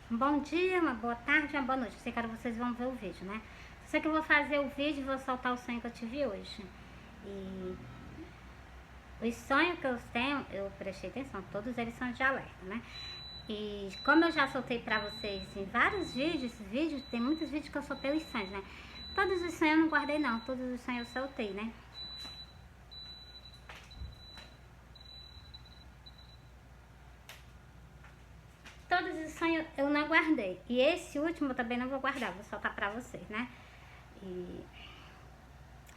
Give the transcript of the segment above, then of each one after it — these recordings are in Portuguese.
Um bom dia, uma boa tarde, uma boa noite. Eu sei que vocês vão ver o vídeo, né? Eu sei que eu vou fazer o vídeo e vou soltar o sonho que eu tive hoje. E os sonhos que eu tenho, eu prestei atenção, todos eles são de alerta, né? E como eu já soltei pra vocês em vários vídeos, tem muitos vídeos que eu soltei os sonhos, né? Todos os sonhos eu não guardei não, todos os sonhos eu soltei, né? Todos os sonhos eu não guardei. E esse último eu também não vou guardar, vou soltar pra vocês, né? E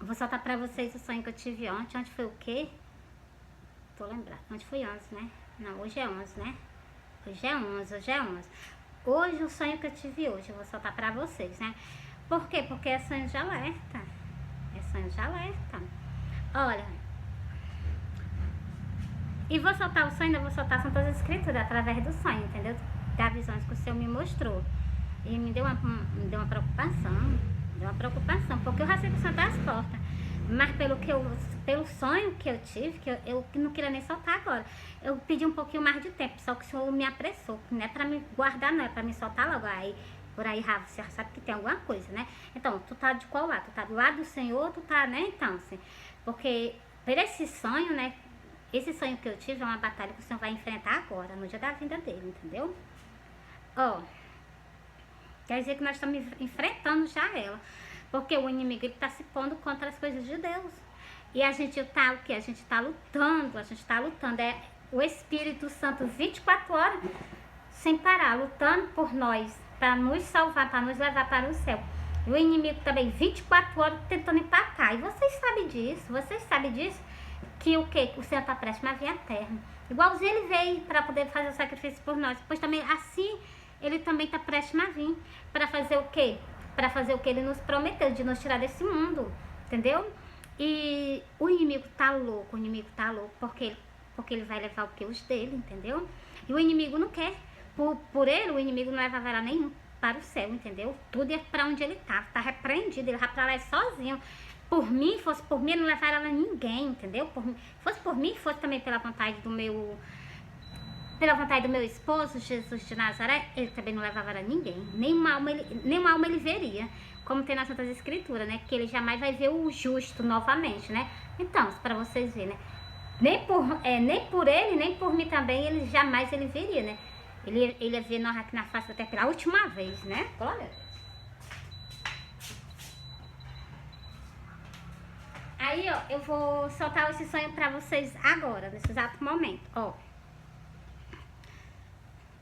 vou soltar pra vocês o sonho que eu tive ontem. Ontem foi o quê? Tô lembrando. Ontem foi 11, né? Não, hoje é 11, né? Hoje é 11, hoje é 11. Hoje o sonho que eu tive hoje, eu vou soltar pra vocês, né? Por quê? Porque é sonho de alerta. É sonho de alerta. Olha. E vou soltar o sonho, ainda vou soltar Santas Escrituras através do sonho, entendeu? Das visões que o Senhor me mostrou. E me deu uma preocupação. Deu uma preocupação, porque eu já sei que o Senhor tá às portas. Mas pelo sonho que eu tive, que eu não queria nem soltar agora. Eu pedi um pouquinho mais de tempo, só que o Senhor me apressou. Não é pra me guardar, não, é pra me soltar logo. Aí, por aí, Rafa, você já sabe que tem alguma coisa, né? Então, tu tá de qual lado? Tu tá do lado do Senhor, tu tá, né? Então, assim, porque por esse sonho, né? Esse sonho que eu tive é uma batalha que o Senhor vai enfrentar agora, no dia da vinda dele, entendeu? Ó, quer dizer que nós estamos enfrentando já ela. Porque o inimigo, ele tá se pondo contra as coisas de Deus. E a gente tá o quê? A gente tá lutando, É o Espírito Santo 24 horas sem parar, lutando por nós, para nos salvar, para nos levar para o céu. E o inimigo também 24 horas tentando empatar. E vocês sabem disso, que o quê? O Senhor tá prestes a vir à terra. Igualzinho ele veio para poder fazer o sacrifício por nós. Pois também assim ele também tá prestes a vir para fazer o quê? Para fazer o que ele nos prometeu, de nos tirar desse mundo, entendeu? E o inimigo tá louco, porque ele vai levar o que? Os dele, entendeu? E o inimigo não quer. Por ele, o inimigo não leva nenhum para o céu, entendeu? Tudo é para onde ele tá repreendido, ele vai para lá sozinho. Fosse por mim, ele não levaria ela ninguém, entendeu? Fosse por mim, fosse também pela vontade do meu esposo, Jesus de Nazaré, ele também não levava a ninguém. Nenhuma alma ele veria. Como tem nas Santas Escrituras, né? Que ele jamais vai ver o justo novamente, né? Então, para vocês verem, né? Nem por ele, nem por mim também, ele veria, né? Ele ia ver nós aqui na face até pela última vez, né? Glória. Aí, ó, eu vou soltar esse sonho pra vocês agora, nesse exato momento, ó.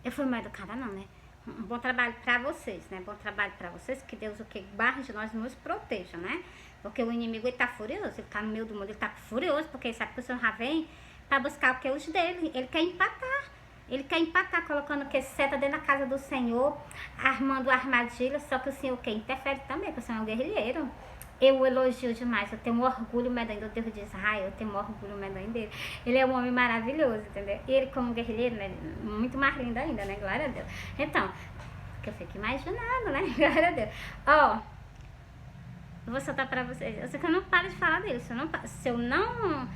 Eu fui mal educada não, né? Um bom trabalho pra vocês, né? Bom trabalho pra vocês, que Deus, o que barra de nós, nos proteja, né? Porque o inimigo, ele tá furioso, ele tá no meio do mundo, ele tá furioso, porque ele sabe que o Senhor já vem pra buscar o que é os dele. Ele quer empatar, colocando o que? Seta dentro da casa do Senhor, armando armadilha, só que o Senhor que interfere também, porque o Senhor é um guerrilheiro. Eu elogio demais, eu tenho um orgulho medonho do Deus de Israel, eu tenho um orgulho medonho dele. Ele é um homem maravilhoso, entendeu? E ele como guerrilheiro, né, muito mais lindo ainda, né, glória a Deus. Então, que eu fico imaginando, né, glória a Deus. Ó, eu vou soltar pra vocês, eu sei que eu não paro de falar dele, se eu não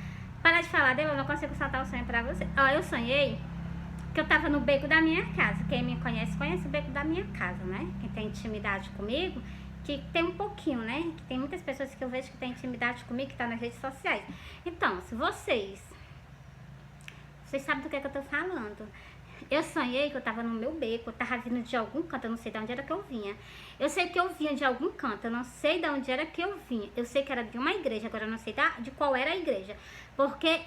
parar de falar dele, eu não consigo soltar o sonho pra vocês. Ó, eu sonhei que eu tava no beco da minha casa, quem me conhece o beco da minha casa, né, quem tem intimidade comigo, que tem um pouquinho, né? Que tem muitas pessoas que eu vejo que tem intimidade comigo, que tá nas redes sociais. Então, se vocês sabem do que eu tô falando. Eu sonhei que eu tava no meu beco, eu tava vindo de algum canto, eu não sei de onde era que eu vinha. Eu sei que eu vinha de algum canto, eu não sei de onde era que eu vinha. Eu sei que era de uma igreja, agora eu não sei de qual era a igreja. Porque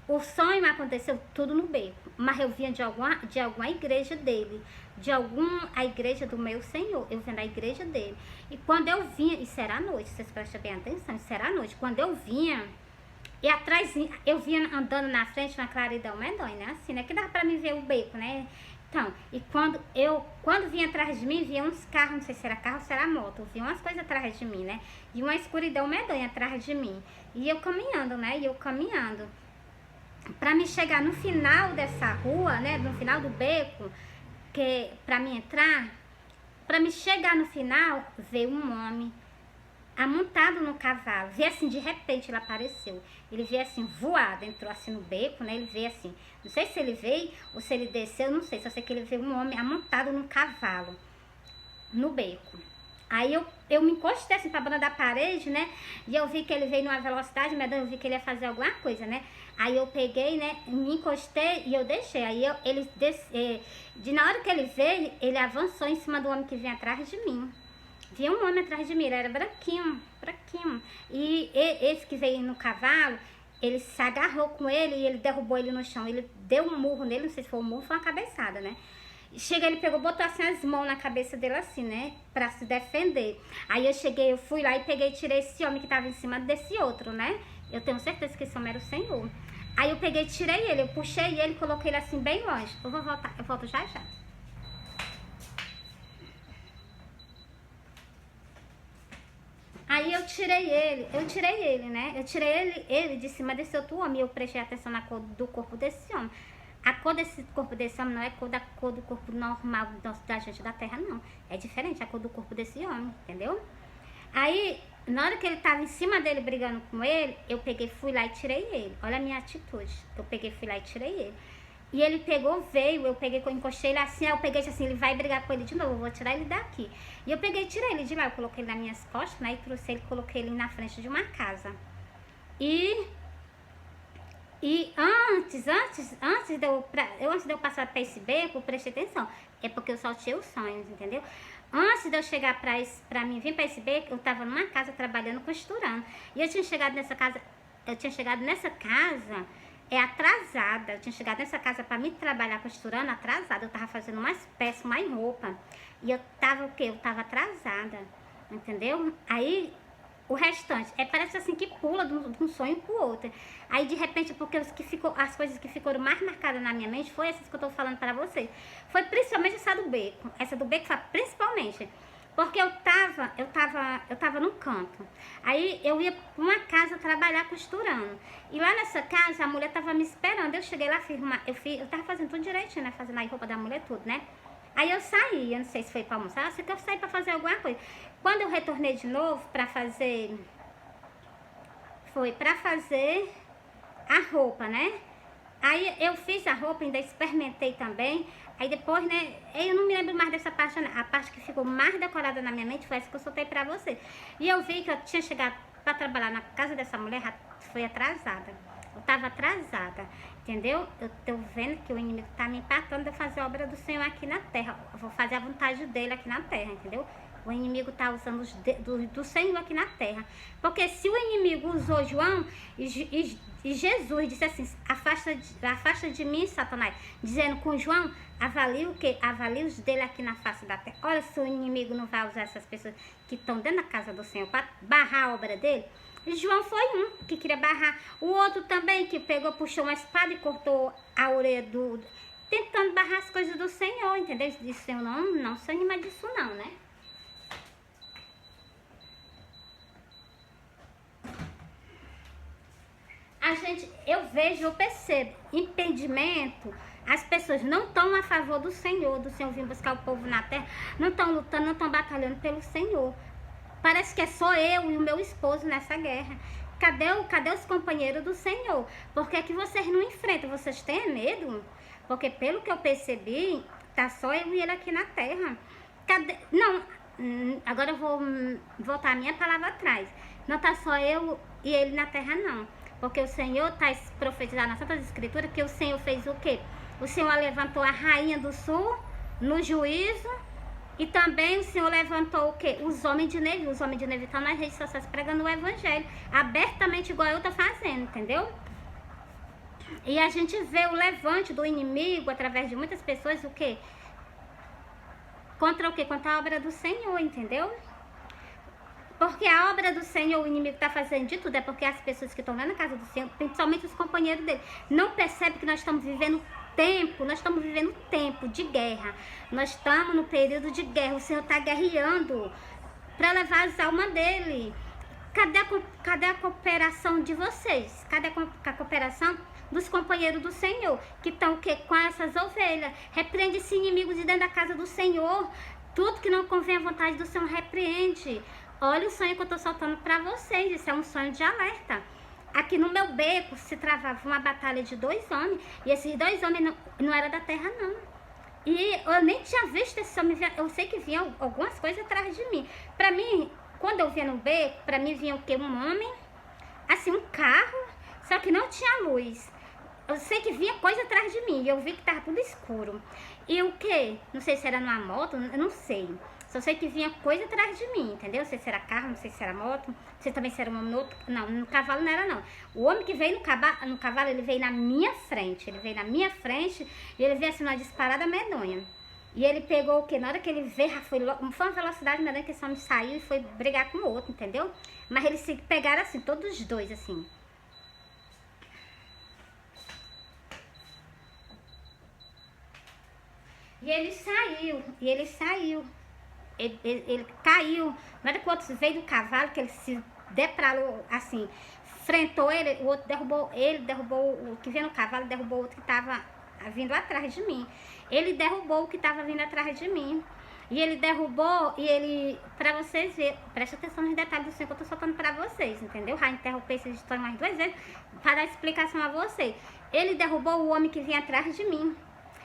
o sonho aconteceu tudo no beco, mas eu vinha de alguma igreja dele, a igreja do meu Senhor, eu vinha da igreja dele. E quando eu vinha, isso era à noite, vocês prestem bem atenção, isso era à noite. Quando eu vinha, e atrás, eu vinha andando na frente, na claridão medonha, né? Assim, né? Que dava pra mim ver o beco, né? Então, e quando vinha atrás de mim, vinha uns carros, não sei se era carro ou se era moto, vinha umas coisas atrás de mim, né? E uma escuridão medonha atrás de mim. E eu caminhando, né? Pra me chegar no final dessa rua, né, no final do beco, que pra me entrar, pra me chegar no final, veio um homem amontado no cavalo. Vi assim, de repente ele apareceu. Ele veio assim, voado, entrou assim no beco, né? Ele veio assim, não sei se ele veio ou se ele desceu, não sei. Só sei que ele veio um homem amontado num cavalo, no beco. Aí eu me encostei assim pra banda da parede, né? E eu vi que ele veio numa velocidade, mas eu vi que ele ia fazer alguma coisa, né? Aí eu peguei, né? Me encostei e eu deixei. Aí ele na hora que ele veio, ele avançou em cima do homem que vinha atrás de mim. Vinha um homem atrás de mim, ele era branquinho, branquinho. E esse que veio no cavalo, ele se agarrou com ele e ele derrubou ele no chão. Ele deu um murro nele, não sei se foi um murro, foi uma cabeçada, né? Chega, ele pegou, botou assim as mãos na cabeça dele assim, né? Pra se defender. Aí eu fui lá e peguei e tirei esse homem que tava em cima desse outro, né? Eu tenho certeza que esse homem era o Senhor. Aí eu peguei e tirei ele, eu puxei ele, coloquei ele assim bem longe. Eu vou voltar, eu volto já já. Aí eu tirei ele, né? Eu tirei ele de cima desse outro homem. E eu prestei atenção na cor do corpo desse homem. A cor desse corpo desse homem não é cor do corpo normal da gente da terra, não. É diferente a cor do corpo desse homem, entendeu? Aí, na hora que ele tava em cima dele brigando com ele, eu peguei, fui lá e tirei ele. Olha a minha atitude. Eu peguei, fui lá e tirei ele. E ele pegou, veio, eu peguei, eu encostei ele assim, aí eu peguei assim, ele vai brigar com ele de novo, eu vou tirar ele daqui. E eu peguei e tirei ele de lá, eu coloquei ele nas minhas costas, né, e trouxe ele, coloquei ele na frente de uma casa. E antes de eu passar para esse beco, prestei atenção, é porque eu só tinha os sonhos, entendeu? Antes de eu chegar pra mim vir para esse beco, eu tava numa casa trabalhando, costurando. E eu tinha chegado nessa casa atrasada. Eu tinha chegado nessa casa para me trabalhar costurando atrasada. Eu tava fazendo umas peças, mais roupa. E eu tava o quê? Eu tava atrasada, entendeu? Aí o restante, parece assim que pula de um sonho pro outro. Aí de repente, porque as coisas que ficaram mais marcadas na minha mente foi essas que eu tô falando para vocês. Foi principalmente essa do beco. Essa do beco foi principalmente. Porque eu tava num canto. Aí eu ia pra uma casa trabalhar costurando. E lá nessa casa a mulher tava me esperando. Eu cheguei lá, eu tava fazendo tudo direitinho, né? Fazendo a roupa da mulher, tudo, né? Aí eu saí, eu não sei se foi pra almoçar, eu sei que eu saí pra fazer alguma coisa. Quando eu retornei de novo pra fazer... Foi pra fazer a roupa, né? Aí eu fiz a roupa, ainda experimentei também. Aí depois, né, eu não me lembro mais dessa parte, né? A parte que ficou mais decorada na minha mente foi essa que eu soltei pra você. E eu vi que eu tinha chegado pra trabalhar na casa dessa mulher, foi atrasada. Eu tava atrasada, entendeu? Eu tô vendo que o inimigo tá me empatando de fazer a obra do Senhor aqui na terra. Eu vou fazer a vontade dele aqui na terra, entendeu? O inimigo tá usando do Senhor aqui na terra. Porque se o inimigo usou João e Jesus disse assim, afasta de mim, Satanás, dizendo com João, avalie o quê? Avalie os dele aqui na face da terra. Olha se o inimigo não vai usar essas pessoas que estão dentro da casa do Senhor para barrar a obra dele. E João foi um que queria barrar. O outro também que pegou, puxou uma espada e cortou a orelha tentando barrar as coisas do Senhor, entendeu? Disse, eu não se anima disso não, né? Eu percebo, impedimento, as pessoas não estão a favor do Senhor vir buscar o povo na terra, não estão lutando, não estão batalhando pelo Senhor. Parece que é só eu e o meu esposo nessa guerra. Cadê os companheiros do Senhor? Por que vocês não enfrentam? Vocês têm medo? Porque pelo que eu percebi, tá só eu e ele aqui na terra. Não, agora eu vou voltar a minha palavra atrás. Não tá só eu e ele na terra, não. Porque o Senhor está profetizando na Santa Escritura que o Senhor fez o quê? O Senhor levantou a rainha do sul no juízo e também o Senhor levantou o quê? Os homens de Nevi. Os homens de Nevi estão nas redes sociais pregando o evangelho abertamente igual eu tô fazendo, entendeu? E a gente vê o levante do inimigo através de muitas pessoas o quê? Contra o quê? Contra a obra do Senhor, entendeu? Porque a obra do Senhor, o inimigo está fazendo de tudo, é porque as pessoas que estão lá na casa do Senhor, principalmente os companheiros dele, não percebem que nós estamos vivendo tempo de guerra. Nós estamos no período de guerra, o Senhor está guerreando para levar as almas dele. Cadê a cooperação de vocês? Cadê a cooperação dos companheiros do Senhor, que estão com essas ovelhas? Repreende esse inimigo de dentro da casa do Senhor. Tudo que não convém à vontade do Senhor, repreende. olha o sonho que eu tô soltando pra vocês, isso é um sonho de alerta. Aqui no meu beco se travava uma batalha de 2 homens, e esses 2 homens não eram da terra, não. E eu nem tinha visto esse homem, eu sei que vinha algumas coisas atrás de mim. Pra mim, quando eu via no beco, pra mim vinha o quê? Um homem, assim, um carro, só que não tinha luz. Eu sei que vinha coisa atrás de mim, e eu vi que tava tudo escuro. E o quê? Não sei se era numa moto, eu não sei. Só sei que vinha coisa atrás de mim, entendeu? Não sei se era carro, não sei se era moto, não sei também se era um homem no outro. Não, no cavalo não era, não. O homem que veio no cavalo, ele veio na minha frente. Ele veio na minha frente e ele veio assim, uma disparada medonha. E ele pegou o quê? Na hora que ele veio, foi uma velocidade medonha que esse homem saiu e foi brigar com o outro, entendeu? Mas eles se pegaram assim, todos os dois, assim. E ele saiu. Ele caiu. Na hora que o outro veio do cavalo, que ele se deparou assim, enfrentou ele, o outro derrubou o que veio no cavalo, derrubou o outro que estava vindo atrás de mim. Ele derrubou o que estava vindo atrás de mim. E ele derrubou, e ele, pra vocês verem, presta atenção nos detalhes do sonho que eu tô soltando pra vocês, entendeu? Já interrompei esse história mais 2 vezes para dar explicação a vocês. Ele derrubou o homem que vinha atrás de mim.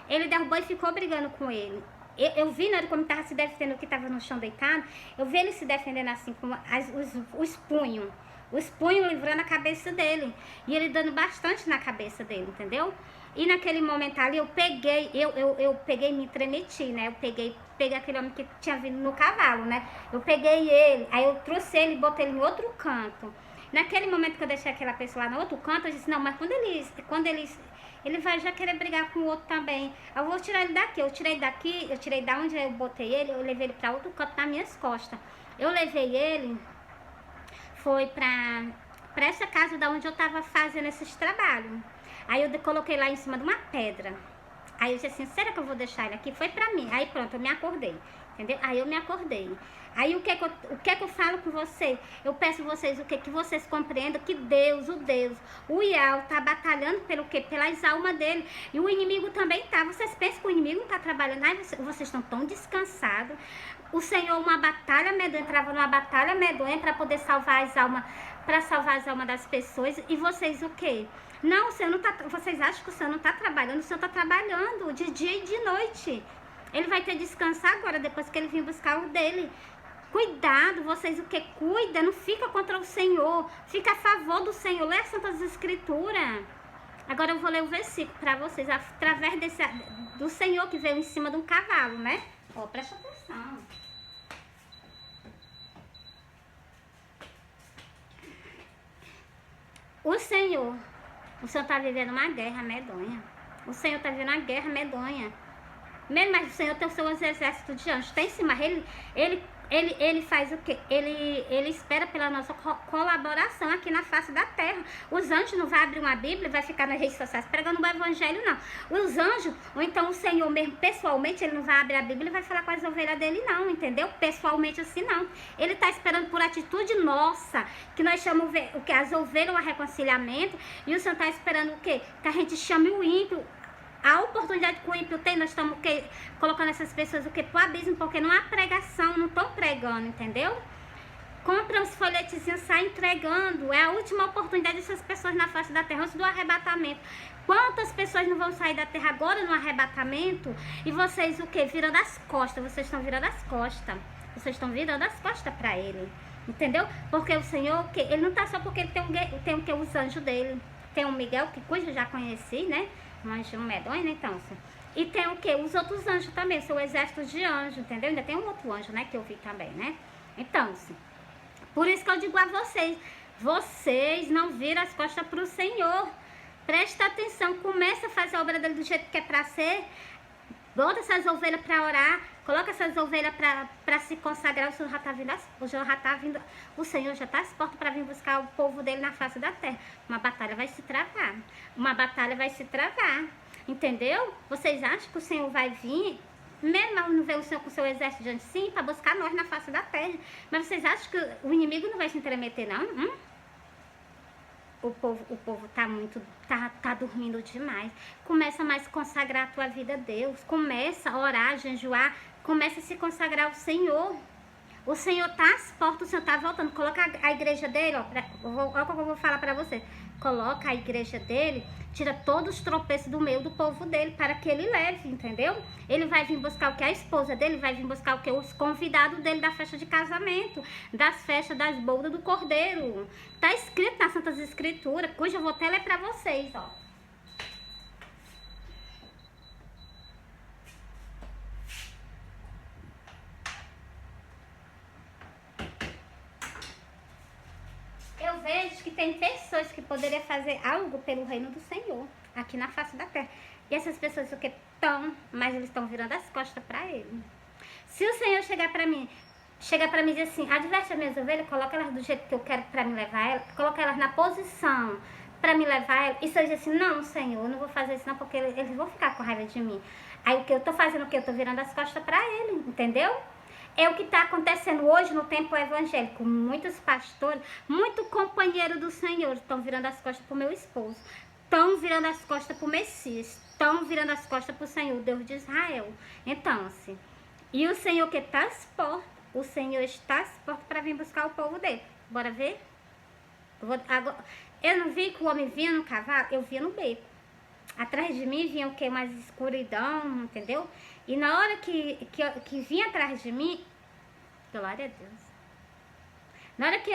Ele derrubou e ficou brigando com ele. Eu vi na hora como estava se defendendo, que estava no chão deitado, eu vi ele se defendendo assim, com os punhos. Os punhos livrando a cabeça dele. E ele dando bastante na cabeça dele, entendeu? E naquele momento ali, eu peguei e me tremeti, né? Eu peguei aquele homem que tinha vindo no cavalo, né? Eu peguei ele, aí eu trouxe ele e botei ele em outro canto. Naquele momento que eu deixei aquela pessoa lá no outro canto, eu disse, não, mas quando ele vai já querer brigar com o outro também. Eu vou tirar ele daqui. Eu tirei daqui, eu tirei da onde eu botei ele, eu levei ele para outro canto nas minhas costas. Eu levei ele, foi para essa casa da onde eu tava fazendo esses trabalhos. Aí eu coloquei lá em cima de uma pedra. Aí eu disse assim, será que eu vou deixar ele aqui? Foi pra mim. Aí pronto, eu me acordei. Entendeu? Aí eu me acordei. Aí o que que eu falo com vocês? Eu peço vocês o que vocês compreendam que Deus, o Ial, tá batalhando pelo quê? Pelas almas dele. E o inimigo também tá. Vocês pensam que o inimigo não tá trabalhando? Ai, vocês estão tão descansados. O Senhor, uma batalha medonha, entrava numa batalha medonha para poder salvar as almas, das pessoas. E vocês o quê? Não, o Senhor não tá. Vocês acham que o Senhor não tá trabalhando? O Senhor tá trabalhando de dia e de noite. Ele vai ter que descansar agora, depois que ele vir buscar o dele. Cuidado, vocês o que? Cuida, não fica contra o Senhor. Fica a favor do Senhor. Lê as Santas Escrituras. Agora eu vou ler o versículo para vocês. Através do Senhor que veio em cima de um cavalo, né? Ó, presta atenção. O Senhor está vivendo uma guerra medonha. O Senhor está vivendo uma guerra medonha. Mesmo, mas o Senhor tem o seu exército de anjos. Tem sim, mas ele faz o quê? Ele espera pela nossa colaboração aqui na face da terra. Os anjos não vão abrir uma Bíblia e vai ficar nas redes sociais pregando o evangelho, não. Os anjos, ou então o Senhor mesmo, pessoalmente, ele não vai abrir a Bíblia e vai falar com as ovelhas dele, não, entendeu? Pessoalmente assim, não. Ele está esperando por atitude nossa, que nós chamamos o que? As ovelhas, o reconciliamento, e o Senhor está esperando o quê? Que a gente chame o ímpio. A oportunidade que o ímpio tem, nós estamos colocando essas pessoas o quê? Pro abismo, porque não há pregação, não estão pregando, entendeu? Compram os folhetezinhos, saem entregando. É a última oportunidade dessas pessoas na face da terra, antes do arrebatamento. Quantas pessoas não vão sair da terra agora no arrebatamento? E vocês o quê? Virando as costas. Vocês estão virando as costas. Vocês estão virando as costas para ele. Entendeu? Porque o Senhor, o quê? Ele não está só porque ele tem o quê? Os anjos dele. Tem o Miguel, que cuja eu já conheci, né? Um anjo medonho, né, então? E tem o quê? Os outros anjos também, o seu exército de anjos, entendeu? Ainda tem um outro anjo, né, que eu vi também, né? Então, por isso que eu digo a vocês não viram as costas para o Senhor. Presta atenção, começa a fazer a obra dele do jeito que é para ser. Bota essas ovelhas para orar, coloca essas ovelhas para se consagrar. O Senhor já está vindo, o Senhor já está às portas para vir buscar o povo dele na face da terra. Uma batalha vai se travar, entendeu? Vocês acham que o Senhor vai vir, mesmo não ver o Senhor com o seu exército de anjos, sim, para buscar nós na face da terra? Mas vocês acham que o inimigo não vai se intrometer, não? O povo tá dormindo demais. Começa mais a consagrar a tua vida a Deus. Começa a orar, jejuar. Começa a se consagrar ao Senhor. O Senhor tá às portas, o Senhor tá voltando. Coloca a igreja dele, ó. Olha o que eu vou falar pra você. Coloca a igreja dele, tira todos os tropeços do meio do povo dele, para que ele leve, entendeu? Ele vai vir buscar o que? A esposa dele vai vir buscar o que? Os convidados dele da festa de casamento, das festas, das bodas do Cordeiro. Tá escrito nas Santas Escrituras, cuja eu vou até ler pra vocês, ó. Eu vejo que tem pessoas que poderiam fazer algo pelo reino do Senhor, aqui na face da terra. E essas pessoas o que estão, mas eles estão virando as costas para ele. Se o Senhor chegar para mim e dizer assim, adverte as minhas ovelhas, coloca elas do jeito que eu quero para me levar ela, coloca elas na posição para me levar ela, e se eu dizer assim, não, Senhor, eu não vou fazer isso não, porque eles vão ficar com raiva de mim. Aí o que eu tô fazendo, o que eu tô virando as costas para ele, entendeu? É o que está acontecendo hoje no tempo evangélico. Muitos pastores, muito companheiro do Senhor estão virando as costas para o meu esposo. Estão virando as costas para o Messias. Estão virando as costas para o Senhor, Deus de Israel. Então, assim, e o Senhor que está às portas, o Senhor está às portas para vir buscar o povo dele. Bora ver? Eu não vi que o homem vinha no cavalo, eu via no beco. Atrás de mim vinha o que? Mais escuridão, entendeu? E na hora que vinha atrás de mim, glória a Deus. Na hora que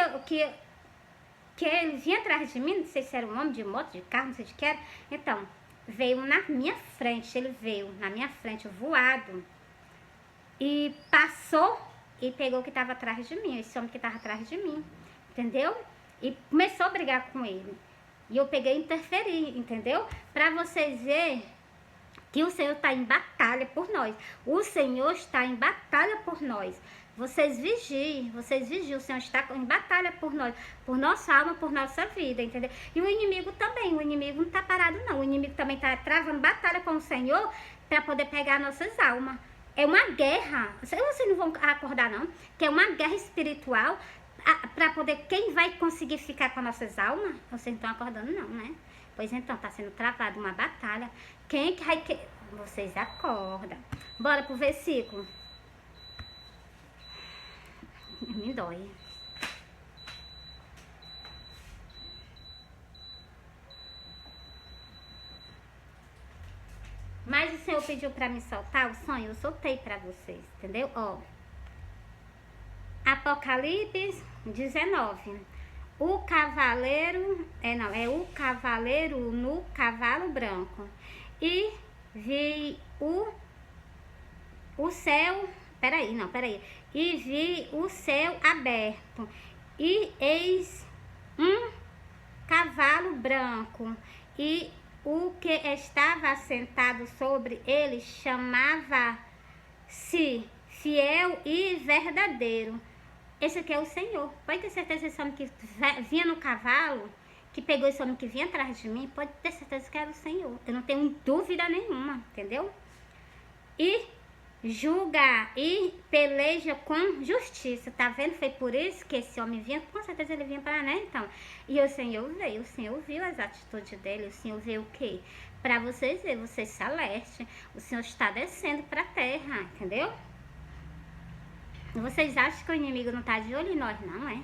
ele vinha atrás de mim, não sei se era um homem de moto, de carro, não sei de que era. Então, veio na minha frente, ele veio na minha frente, voado. E passou e pegou o que estava atrás de mim, esse homem que estava atrás de mim, entendeu? E começou a brigar com ele. E eu peguei e interferi, entendeu? Para vocês verem que o Senhor está em batalha por nós. O Senhor está em batalha por nós. Vocês vigiem, o Senhor está em batalha por nós, por nossa alma, por nossa vida, entendeu? E o inimigo também, o inimigo não está parado não, o inimigo também está travando batalha com o Senhor para poder pegar nossas almas. É uma guerra, vocês não vão acordar não, que é uma guerra espiritual para poder, quem vai conseguir ficar com as nossas almas? Vocês não estão acordando não, né? Pois então, está sendo travada uma batalha. Quem que vai... Vocês acordam. Bora pro versículo. Me dói. Mas o Senhor pediu para me soltar o sonho, eu soltei para vocês, entendeu? Ó. Apocalipse 19. O cavaleiro, o cavaleiro no cavalo branco. E vi o céu, peraí. E vi o céu aberto. E eis um cavalo branco. E o que estava sentado sobre ele chamava-se Fiel e Verdadeiro. Esse aqui é o Senhor. Pode ter certeza que esse homem que vinha no cavalo, que pegou esse homem que vinha atrás de mim, pode ter certeza que era o Senhor. Eu não tenho dúvida nenhuma, entendeu? E julga e peleja com justiça. Tá vendo? Foi por isso que esse homem vinha. Com certeza ele vinha para, né? Então. E o Senhor veio. O Senhor viu as atitudes dele. O Senhor viu o quê? Para vocês verem. Vocês se alertem. O Senhor está descendo para a terra. Entendeu? Vocês acham que o inimigo não está de olho em nós, não é?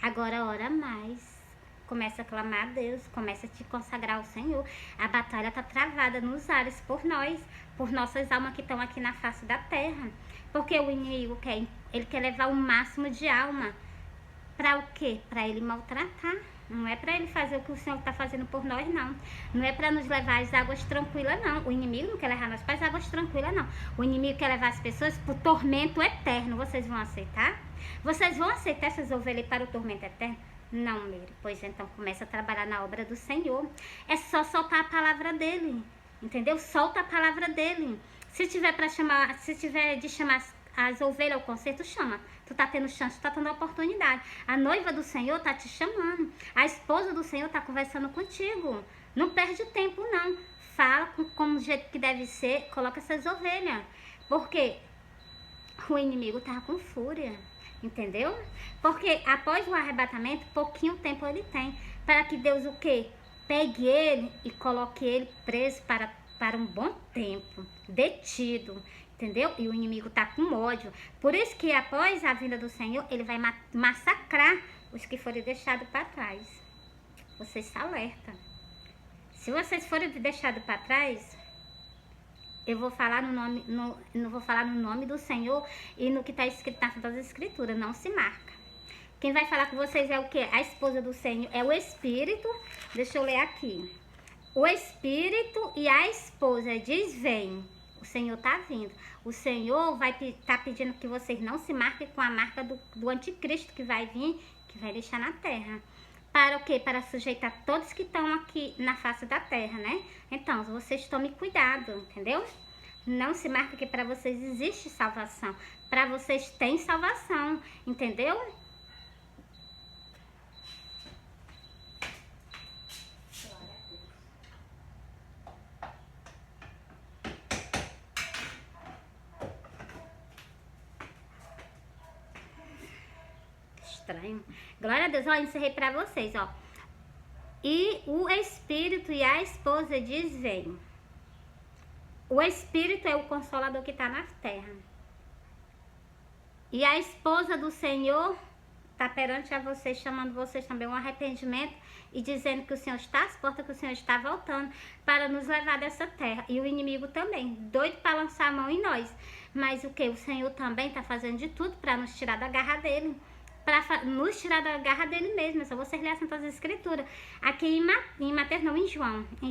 Agora ora mais. Começa a clamar a Deus, começa a te consagrar ao Senhor. A batalha está travada nos ares por nós, por nossas almas que estão aqui na face da terra. Porque o inimigo ele quer levar o máximo de alma. Para o quê? Para ele maltratar. Não é para ele fazer o que o Senhor está fazendo por nós, não. Não é para nos levar às águas tranquilas, não. O inimigo não quer levar nós para as águas tranquilas, não. O inimigo quer levar as pessoas para o tormento eterno. Vocês vão aceitar? Vocês vão aceitar essas ovelhas para o tormento eterno? Não, Meire. Pois então, começa a trabalhar na obra do Senhor. É só soltar a palavra dele. Entendeu? Solta a palavra dele. Se tiver de chamar as ovelhas ao concerto, chama. Tu tá tendo chance, tu tá tendo oportunidade. A noiva do Senhor tá te chamando. A esposa do Senhor tá conversando contigo. Não perde tempo, não. Fala como do jeito que deve ser. Coloca essas ovelhas. Porque o inimigo tá com fúria. Entendeu? Porque após o arrebatamento, pouquinho tempo ele tem. Para que Deus o quê? Pegue ele e coloque ele preso para um bom tempo. Detido. Entendeu? E o inimigo tá com ódio. Por isso que após a vinda do Senhor, ele vai massacrar os que forem deixados para trás. Vocês se alertam. Se vocês forem deixados para trás, eu vou falar não vou falar no nome do Senhor e no que está escrito nas Santas Escrituras. Não se marca. Quem vai falar com vocês é o quê? A esposa do Senhor. É o Espírito. Deixa eu ler aqui. O Espírito e a esposa diz: vem. O Senhor está vindo. O Senhor vai estar pedindo que vocês não se marquem com a marca do anticristo que vai vir, que vai deixar na terra. Para o quê? Para sujeitar todos que estão aqui na face da terra, né? Então, vocês tomem cuidado, entendeu? Não se marque que para vocês existe salvação. Para vocês tem salvação, entendeu? Estranho. Glória a Deus. Ó, encerrei pra vocês, ó. E o Espírito e a esposa diz: vem. O Espírito é o Consolador que tá na terra. E a esposa do Senhor tá perante a vocês, chamando vocês também um arrependimento e dizendo que o Senhor está às portas, que o Senhor está voltando para nos levar dessa terra. E o inimigo também, doido para lançar a mão em nós. Mas o que? O Senhor também tá fazendo de tudo para nos tirar da garra dele. Para nos tirar da garra dele mesmo. É só vocês lerem as Santas Escrituras. Aqui em Mateus, não, em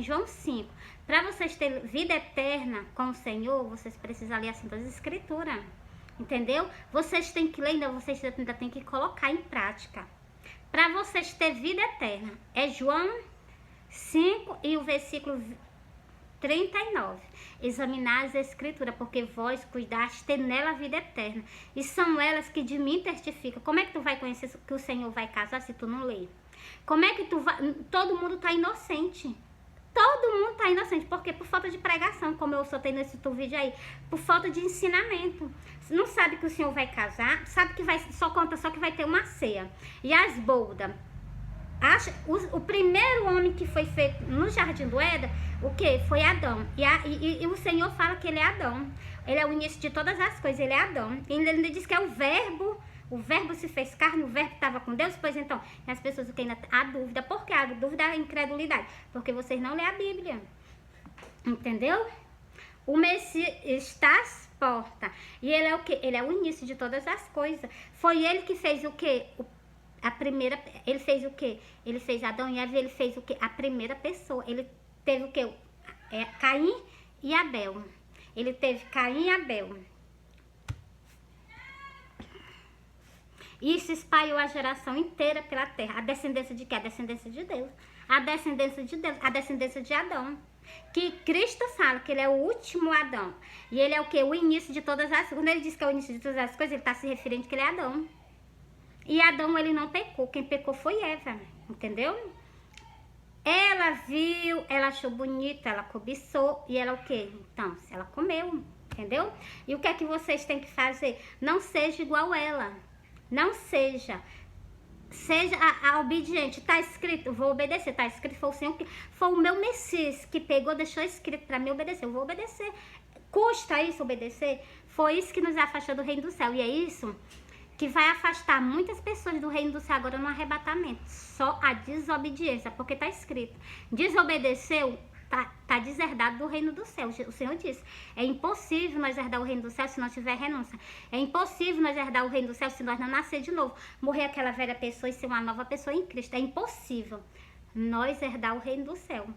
João 5. Para vocês terem vida eterna com o Senhor, vocês precisam ler as Santas Escrituras. Entendeu? Vocês têm que ler, vocês ainda têm que colocar em prática. Para vocês terem vida eterna. É João 5 e o versículo 39. Examinar as Escrituras, porque vós cuidaste ter nela a vida eterna. E são elas que de mim testificam. Como é que tu vai conhecer que o Senhor vai casar se tu não lê? Como é que tu vai... Todo mundo tá inocente. Todo mundo tá inocente. Por quê? Por falta de pregação, como eu soltei nesse teu vídeo aí. Por falta de ensinamento. Não sabe que o Senhor vai casar, sabe que vai... Só conta só que vai ter uma ceia. E as boldas. O primeiro homem que foi feito no Jardim do Éden, o que? Foi Adão. E o Senhor fala que ele é Adão. Ele é o início de todas as coisas, ele é Adão. E ele ainda diz que é o verbo se fez carne, o verbo estava com Deus. Pois então, as pessoas que ainda há dúvida. Por quê? A dúvida é a incredulidade. Porque vocês não lêem a Bíblia. Entendeu? O Messias está às portas. E ele é o que? Ele é o início de todas as coisas. Foi ele que fez o que? Ele fez o quê? Ele fez Adão e Eva, ele fez o quê? A primeira pessoa. Ele teve o quê? Caim e Abel. Ele teve Caim e Abel. Isso espalhou a geração inteira pela terra. A descendência de quê? A descendência de Deus. A descendência de Deus. A descendência de Adão. Que Cristo fala que ele é o último Adão. E ele é o quê? O início de todas as coisas. Quando ele diz que é o início de todas as coisas, ele está se referindo que ele é Adão. E Adão, ele não pecou. Quem pecou foi Eva, entendeu? Ela viu, ela achou bonito, ela cobiçou. E ela o quê? Então, ela comeu, entendeu? E o que é que vocês têm que fazer? Não seja igual ela. Não seja. Seja a obediente. Tá escrito, vou obedecer. Tá escrito, foi o Senhor que... Foi o meu Messias que pegou, deixou escrito para me obedecer. Eu vou obedecer. Custa isso obedecer? Foi isso que nos afastou do reino do céu. E é isso que vai afastar muitas pessoas do reino do céu agora no arrebatamento. Só a desobediência, porque tá escrito. Desobedeceu, tá deserdado do reino do céu. O Senhor disse, é impossível nós herdar o reino do céu se não tiver renúncia. É impossível nós herdar o reino do céu se nós não nascer de novo. Morrer aquela velha pessoa e ser uma nova pessoa em Cristo. É impossível nós herdar o reino do céu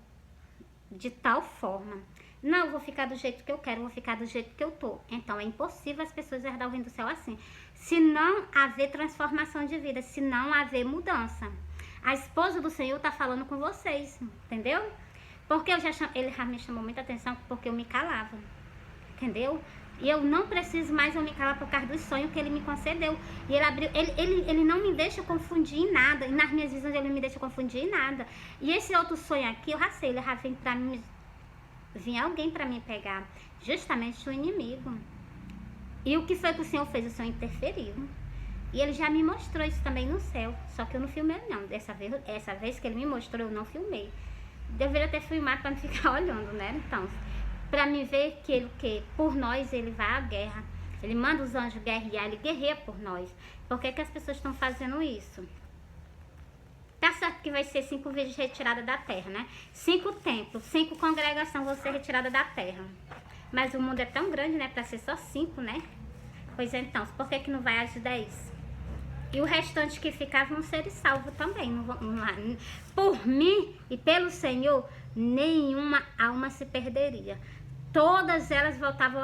de tal forma. Não, eu vou ficar do jeito que eu quero, vou ficar do jeito que eu tô. Então, é impossível as pessoas herdar o reino do céu assim. Se não haver transformação de vida, se não haver mudança. A esposa do Senhor tá falando com vocês, entendeu? Porque ele já me chamou muita atenção porque eu me calava, entendeu? E eu não preciso mais eu me calar por causa dos sonhos que ele me concedeu. E ele abriu, ele não me deixa confundir em nada. E nas minhas visões ele não me deixa confundir em nada. E esse outro sonho aqui, eu já sei, ele já vem pra mim... Vinha alguém para me pegar, justamente o inimigo. E o que foi que o Senhor fez? O Senhor interferiu. E ele já me mostrou isso também no céu. Só que eu não filmei, não. Essa vez que ele me mostrou, eu não filmei. Deveria ter filmado para não ficar olhando, né? Então, Para me ver que ele, o quê? Por nós ele vai à guerra. Ele manda os anjos guerrear, ele guerreia por nós. Por que as pessoas estão fazendo isso? Tá certo que vai ser 5 vezes retirada da terra, né? 5 templos, 5 congregações vão ser retiradas da terra. Mas o mundo é tão grande, né? Pra ser só 5, né? Pois então, por que não vai às 10? E o restante que ficar vão ser salvos também. Por mim e pelo Senhor, nenhuma alma se perderia. Todas elas voltavam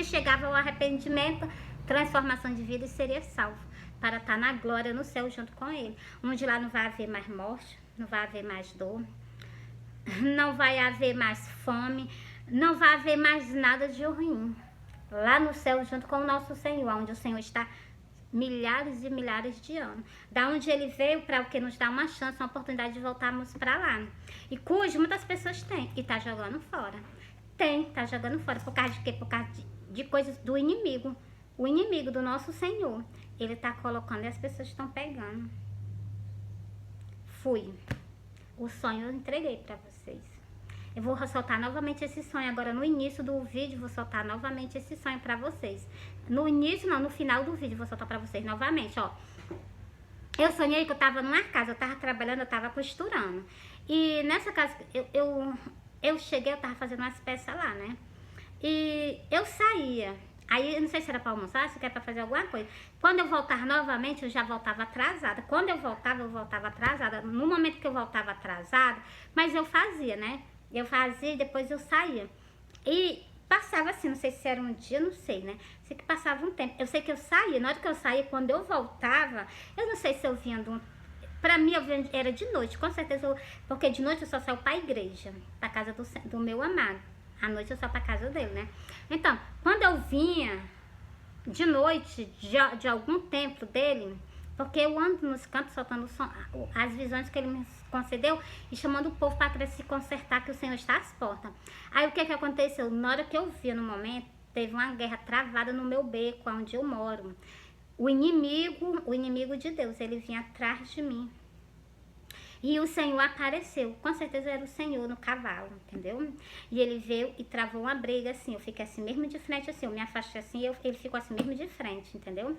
chegavam ao arrependimento, transformação de vida e seria salvo. Para estar na glória no céu junto com ele. Onde lá não vai haver mais morte, não vai haver mais dor, não vai haver mais fome, não vai haver mais nada de ruim. Lá no céu junto com o nosso Senhor, onde o Senhor está milhares e milhares de anos. Da onde ele veio para o que nos dá uma chance, uma oportunidade de voltarmos para lá. E cujo muitas pessoas têm e tá jogando fora. Tá jogando fora. Por causa de quê? Por causa de coisas do inimigo. O inimigo do nosso Senhor. Ele tá colocando e as pessoas estão pegando. Fui. O sonho eu entreguei para vocês. Eu vou soltar novamente esse sonho. Agora no início do vídeo vou soltar novamente esse sonho para vocês. No início não, no final do vídeo vou soltar para vocês novamente, ó. Eu sonhei que eu tava numa casa, eu tava trabalhando, eu tava costurando. E nessa casa, eu cheguei, eu tava fazendo umas peças lá, né? E eu saía. Aí, eu não sei se era para almoçar, se era para fazer alguma coisa. Quando eu voltar novamente, eu já voltava atrasada. Quando eu voltava atrasada. No momento que eu voltava atrasada, mas eu fazia, né? Eu fazia e depois eu saía. E passava assim, não sei se era um dia, não sei, né? Sei que passava um tempo. Eu sei que eu saía, na hora que eu saía, quando eu voltava, eu não sei se eu vinha pra mim, era de noite, com certeza, porque de noite eu só saio pra igreja, pra casa do meu amado. À noite eu saio pra casa dele, né? Então, quando eu vinha de noite, de algum templo dele, porque eu ando nos cantos soltando as visões que ele me concedeu e chamando o povo para se consertar, que o Senhor está às portas. Aí o que aconteceu? Na hora que eu vi, no momento, teve uma guerra travada no meu beco, onde eu moro. O inimigo de Deus, ele vinha atrás de mim. E o Senhor apareceu, com certeza era o Senhor no cavalo, entendeu? E ele veio e travou uma briga assim, eu fiquei assim mesmo de frente, assim, eu me afastei assim, ele ficou assim mesmo de frente, entendeu?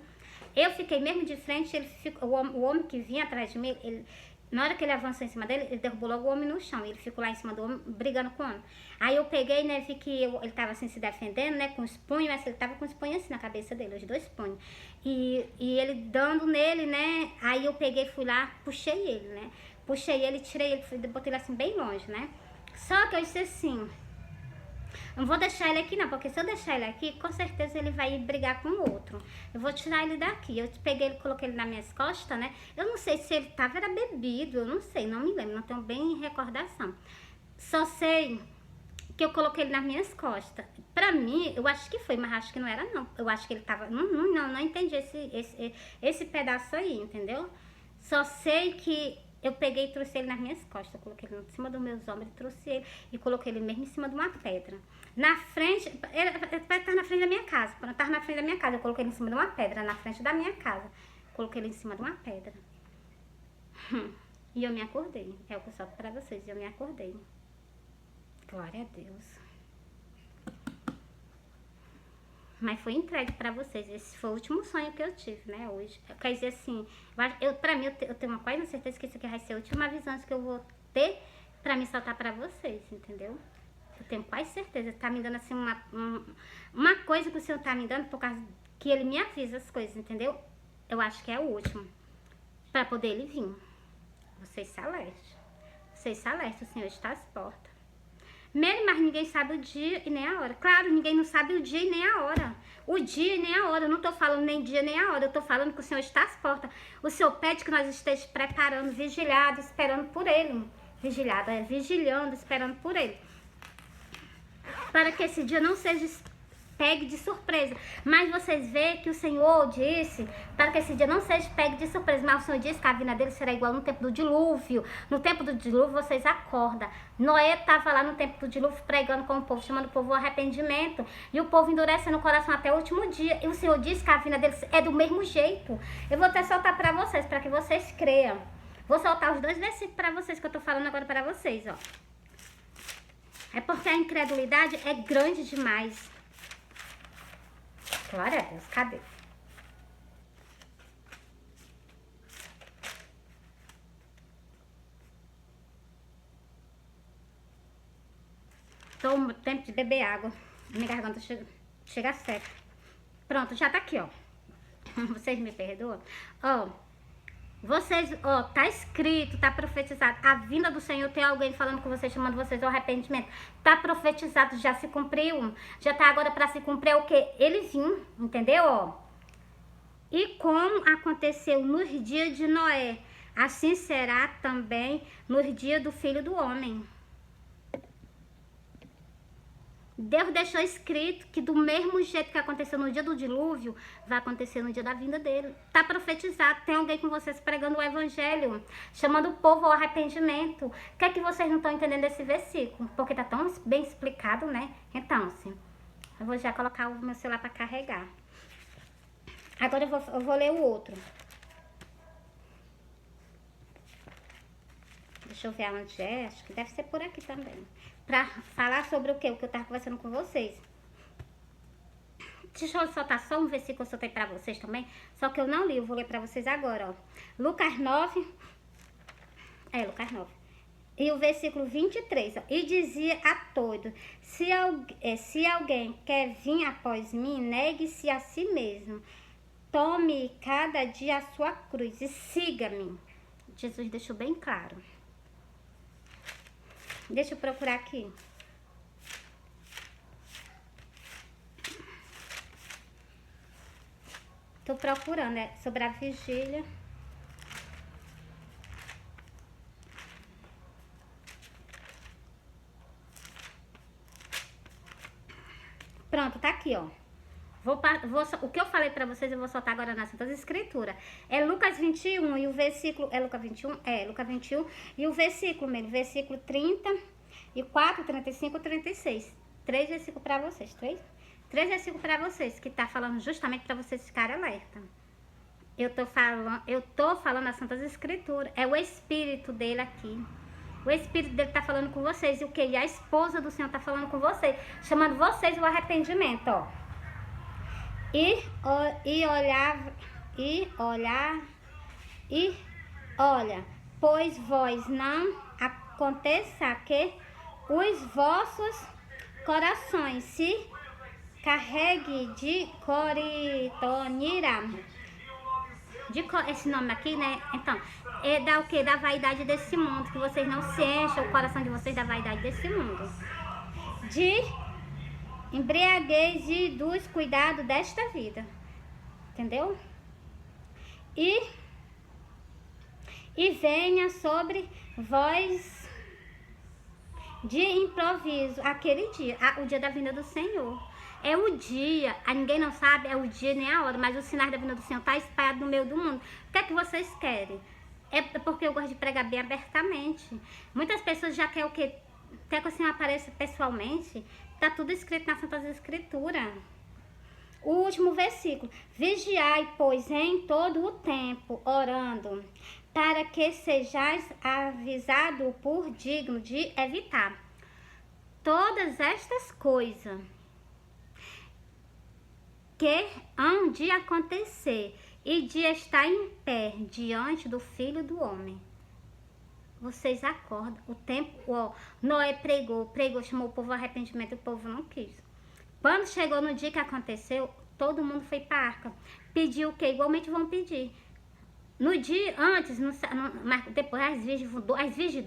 Eu fiquei mesmo de frente, o homem que vinha atrás de mim, na hora que ele avançou em cima dele, ele derrubou logo o homem no chão, ele ficou lá em cima do homem, brigando com o homem. Aí eu peguei, né, vi que ele tava assim se defendendo, né, com os punhos, mas ele tava com os punhos assim na cabeça dele, os 2 punhos. E ele dando nele, né, aí eu peguei, fui lá, puxei ele, né. Puxei ele, tirei ele, botei ele assim bem longe, né? Só que eu disse assim, não vou deixar ele aqui não, porque se eu deixar ele aqui, com certeza ele vai brigar com o outro. Eu vou tirar ele daqui. Eu peguei ele, coloquei ele nas minhas costas, né? Eu não sei se ele tava, era bebido, eu não sei, não me lembro, não tenho bem recordação. Só sei que eu coloquei ele nas minhas costas. Pra mim, eu acho que foi, mas acho que não era não. Eu acho que ele tava, não entendi esse pedaço aí, entendeu? Só sei que eu peguei e trouxe ele nas minhas costas, eu coloquei ele em cima dos meus ombros, trouxe ele e coloquei ele mesmo em cima de uma pedra. Na frente, ele estar na frente da minha casa. Quando eu estava na frente da minha casa, eu coloquei ele em cima de uma pedra, na frente da minha casa. Coloquei ele em cima de uma pedra. E eu me acordei. É o que eu solto pra vocês, eu me acordei. Glória a Deus. Mas foi entregue pra vocês. Esse foi o último sonho que eu tive, né, hoje. Quer dizer assim, pra mim, eu tenho uma quase certeza que isso aqui vai ser a última visão que eu vou ter pra me soltar pra vocês, entendeu? Eu tenho quase certeza. Tá me dando assim uma coisa que o Senhor tá me dando por causa que ele me avisa as coisas, entendeu? Eu acho que é o último. Pra poder ele vir. Vocês se alertem. Vocês se alertem, o Senhor está às portas. Mas ninguém sabe o dia e nem a hora. Claro, ninguém não sabe o dia e nem a hora. O dia e nem a hora. Eu não tô falando nem dia nem a hora. Eu tô falando que o Senhor está às portas. O Senhor pede que nós estejamos preparando, vigilhados, esperando por Ele. Vigilhando, esperando por Ele. Para que esse dia não seja pegue de surpresa. Mas vocês veem que o Senhor disse, para que esse dia não seja pegue de surpresa, mas o Senhor disse que a vinda dele será igual no tempo do dilúvio. No tempo do dilúvio vocês acordam. Noé estava lá no tempo do dilúvio pregando com o povo, chamando o povo ao arrependimento. E o povo endurecendo o coração até o último dia. E o Senhor disse que a vinda dele é do mesmo jeito. Eu vou até soltar para vocês, para que vocês creiam. Vou soltar os 2 versículos para vocês que eu tô falando agora para vocês, ó. É porque a incredulidade é grande demais. Glória a Deus, cadê? Tô tempo de beber água. Minha garganta chega seca. Pronto, já tá aqui, ó. Vocês me perdoam? Ó, vocês, ó, tá escrito, tá profetizado. A vinda do Senhor, tem alguém falando com vocês, chamando vocês ao arrependimento. Tá profetizado, já se cumpriu. Já tá agora pra se cumprir o quê? Ele vinha, entendeu? Ó. E como aconteceu nos dias de Noé, assim será também nos dias do Filho do Homem. Deus deixou escrito que do mesmo jeito que aconteceu no dia do dilúvio, vai acontecer no dia da vinda dele. Tá profetizado, tem alguém com vocês pregando o evangelho, chamando o povo ao arrependimento. O que é que vocês não estão entendendo desse versículo? Porque tá tão bem explicado, né? Então, assim, eu vou já colocar o meu celular para carregar. Agora eu vou ler o outro. Deixa eu ver onde é, acho que deve ser por aqui também. Pra falar sobre o que? O que eu tava conversando com vocês. Deixa eu soltar só um versículo que eu soltei pra vocês também. Só que eu não li, eu vou ler pra vocês agora, ó. Lucas 9. Lucas 9. E o versículo 23, ó. E dizia a todos: se alguém quer vir após mim, negue-se a si mesmo. Tome cada dia a sua cruz e siga-me. Jesus deixou bem claro. Deixa eu procurar aqui. Tô procurando, sobre a vigília. Pronto, tá aqui, ó. O que eu falei pra vocês, eu vou soltar agora nas Santas Escrituras. É Lucas 21 e o versículo... É Lucas 21? É, Lucas 21. E o versículo mesmo, versículo 34, 35 e 36. 3 versículos pra vocês, 3 versículos pra vocês, que tá falando justamente pra vocês ficarem alerta. Eu tô falando as Santas Escrituras. É o Espírito dele aqui. O Espírito dele tá falando com vocês. E o que? E a esposa do Senhor tá falando com vocês. Chamando vocês ao arrependimento, ó. Olha, pois vós não aconteça que os vossos corações se carreguem de coritonira. Esse nome aqui, né? Então, é da o que? Da vaidade desse mundo. Que vocês não se enchem o coração de vocês da vaidade desse mundo. De embriaguez e dos cuidados desta vida. Entendeu? E venha sobre vós de improviso aquele dia, o dia da vinda do Senhor. É o dia, ninguém não sabe, é o dia nem a hora, mas os sinais da vinda do Senhor tá espalhado no meio do mundo. O que é que vocês querem? É porque eu gosto de pregar bem abertamente. Muitas pessoas já querem o quê? Quer que o Senhor apareça pessoalmente? Tá tudo escrito nas Santas Escrituras. O último versículo. Vigiai, pois, em todo o tempo, orando, para que sejais avisado por digno de evitar todas estas coisas que hão de acontecer e de estar em pé diante do Filho do Homem. Vocês acordam. O tempo, ó, Noé pregou, chamou o povo ao arrependimento e o povo não quis. Quando chegou no dia que aconteceu, todo mundo foi para a arca. Pediu o quê? Igualmente vão pedir. No dia antes, mas depois as virgens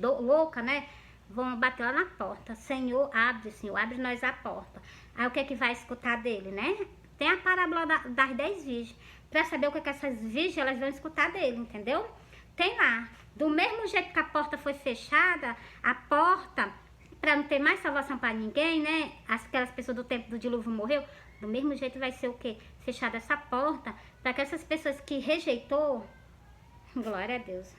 loucas, né? Vão bater lá na porta. Senhor, abre nós a porta. Aí o que é que vai escutar dele, né? Tem a parábola das 10 virgens. Para saber o que é que essas virgens elas vão escutar dele, entendeu? Tem lá. Do mesmo jeito que a porta foi fechada, a porta, para não ter mais salvação para ninguém, né? Aquelas pessoas do tempo do dilúvio morreu. Do mesmo jeito vai ser o quê? Fechada essa porta, para que essas pessoas que rejeitou, glória a Deus.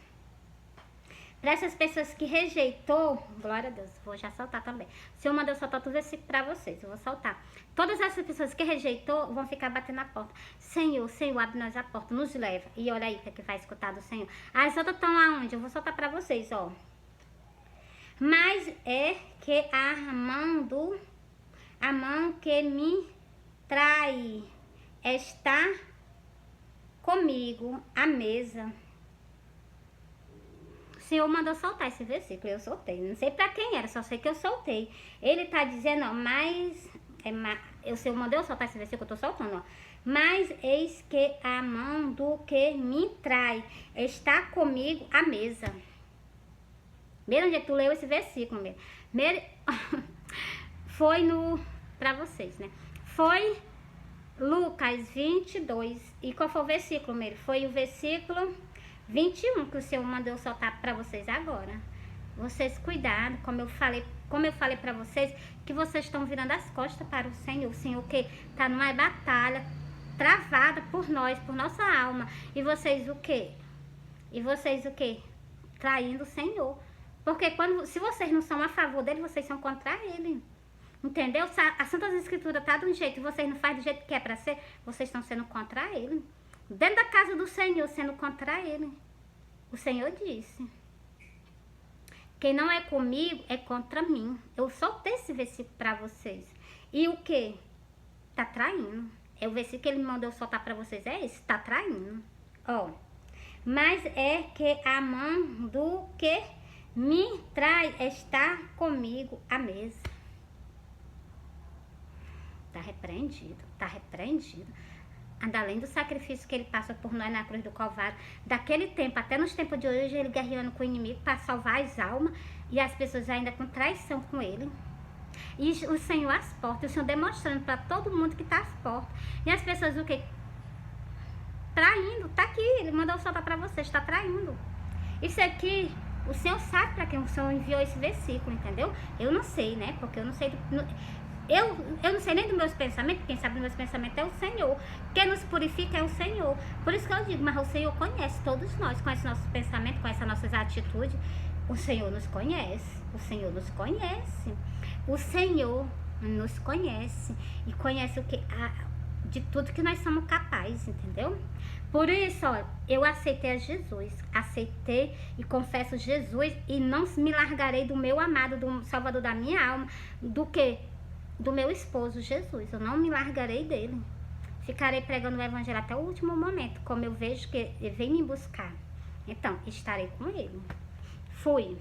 Para essas pessoas que rejeitou, glória a Deus, vou já soltar também. Se eu mandar eu soltar tudo esse para vocês, eu vou soltar. Todas essas pessoas que rejeitou vão ficar batendo na porta. Senhor, abre nós a porta, nos leva. E olha aí o que é que vai escutar do Senhor. As outras estão aonde? Eu vou soltar para vocês, ó. Mas é que a mão que me trai está comigo à mesa. O Senhor mandou soltar esse versículo, eu soltei. Não sei pra quem era, só sei que eu soltei. Ele tá dizendo, ó, o Senhor mandou eu soltar esse versículo, eu tô soltando, ó. Mas eis que a mão do que me trai está comigo à mesa. Mesmo onde tu leu esse versículo, mesmo. Foi pra vocês, né? Foi Lucas 22. E qual foi o versículo, mesmo? Foi o versículo 21 que o Senhor mandou soltar pra vocês agora. Vocês cuidado, como eu falei pra vocês, que vocês estão virando as costas para o Senhor que tá numa batalha travada por nós, por nossa alma. E vocês o quê? Traindo o Senhor. Porque se vocês não são a favor dele, vocês são contra ele. Entendeu? A Santa Escritura tá de um jeito e vocês não fazem do jeito que é pra ser, vocês estão sendo contra ele. Dentro da casa do Senhor, sendo contra ele. O Senhor disse: quem não é comigo é contra mim. Eu soltei esse versículo pra vocês. E o que? Tá traindo. É o versículo que ele mandou soltar pra vocês. É esse, tá traindo. Ó. Mas é que a mão do que me trai está comigo à mesa. Tá repreendido, tá repreendido. Além do sacrifício que ele passou por nós na cruz do Calvário, daquele tempo até nos tempos de hoje, ele guerreando com o inimigo para salvar as almas e as pessoas ainda com traição com ele. E o Senhor às portas, o Senhor demonstrando para todo mundo que tá às portas. E as pessoas o que? Traindo, tá aqui, ele mandou soltar para vocês, tá traindo. Isso aqui, o Senhor sabe para quem o Senhor enviou esse versículo, entendeu? Eu não sei, né? Porque eu não sei... Eu não sei nem dos meus pensamentos, quem sabe dos meus pensamentos é o Senhor. Quem nos purifica é o Senhor. Por isso que eu digo, mas o Senhor conhece todos nós, conhece nossos pensamentos, conhece as nossas atitudes. O Senhor nos conhece, o Senhor nos conhece. O Senhor nos conhece e conhece o que de tudo que nós somos capazes, entendeu? Por isso, ó, eu aceitei a Jesus, aceitei e confesso Jesus e não me largarei do meu amado, do Salvador da minha alma, do meu esposo Jesus. Eu não me largarei dele. Ficarei pregando o evangelho até o último momento, como eu vejo que ele vem me buscar. Então, estarei com ele. Fui.